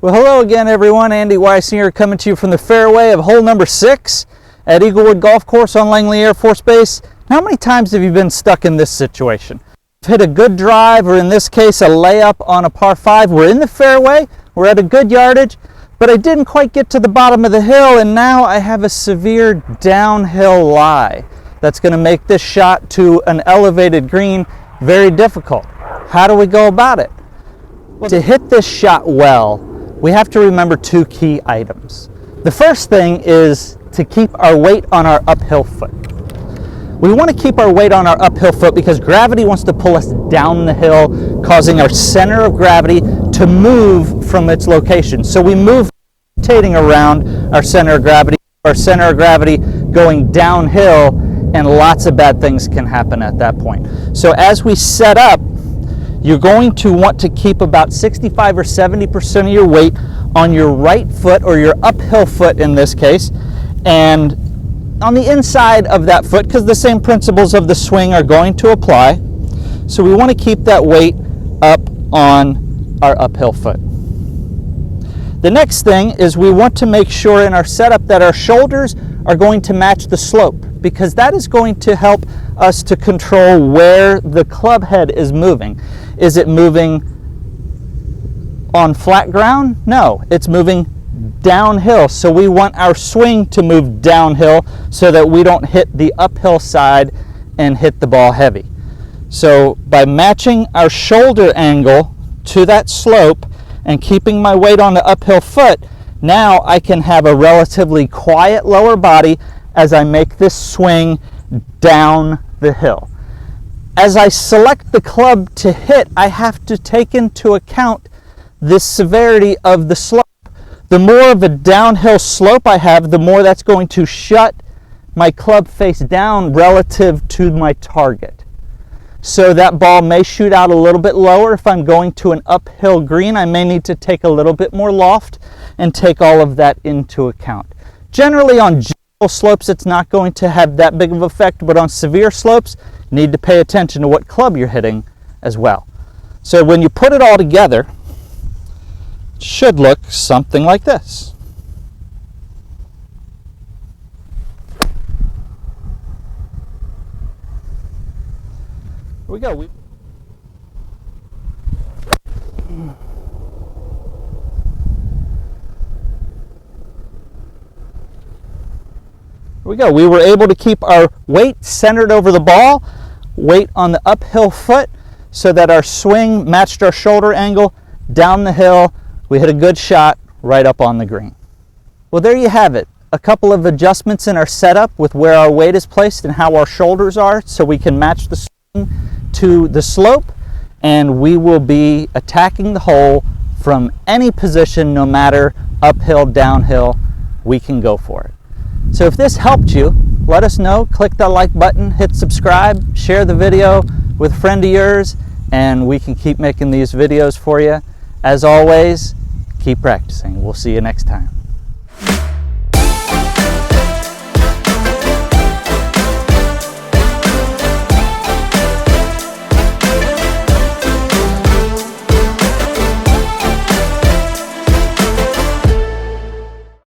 Well, hello again, everyone. Andy Weiss here, coming to you from the fairway of hole number 6 at Eaglewood Golf Course on Langley Air Force Base. How many times have you been stuck in this situation? Hit a good drive, or in this case, a layup on a par 5. We're in the fairway, we're at a good yardage, but I didn't quite get to the bottom of the hill, and now I have a severe downhill lie. That's going to make this shot to an elevated green very difficult. How do we go about it? Well, to hit this shot well, we have to remember 2 key items. The first thing is to keep our weight on our uphill foot. We want to keep our weight on our uphill foot because gravity wants to pull us down the hill, causing our center of gravity to move from its location. So we move rotating around our center of gravity going downhill, and lots of bad things can happen at that point. So as we set up, you're going to want to keep about 65 or 70% of your weight on your right foot, or your uphill foot in this case, and on the inside of that foot, because the same principles of the swing are going to apply. So we want to keep that weight up on our uphill foot. The next thing is we want to make sure in our setup that our shoulders are going to match the slope, because that is going to help us to control where the club head is moving. Is it moving on flat ground? No, it's moving downhill. So we want our swing to move downhill so that we don't hit the uphill side and hit the ball heavy. So by matching our shoulder angle to that slope and keeping my weight on the uphill foot, now I can have a relatively quiet lower body as I make this swing down the hill. As I select the club to hit, I have to take into account the severity of the slope. The more of a downhill slope I have, the more that's going to shut my club face down relative to my target. So that ball may shoot out a little bit lower. If I'm going to an uphill green, I may need to take a little bit more loft and take all of that into account. Generally on gentle slopes, it's not going to have that big of an effect, but on severe slopes, you need to pay attention to what club you're hitting as well. So when you put it all together, it should look something like this. Here we go. Here we go. We were able to keep our weight centered over the ball, weight on the uphill foot, so that our swing matched our shoulder angle down the hill. We hit a good shot right up on the green. Well, there you have it. A couple of adjustments in our setup with where our weight is placed and how our shoulders are, so we can match the swing to the slope, and we will be attacking the hole from any position, no matter uphill, downhill, we can go for it. So if this helped you, let us know. Click the like button, hit subscribe, share the video with a friend of yours, and we can keep making these videos for you. As always, keep practicing. We'll see you next time.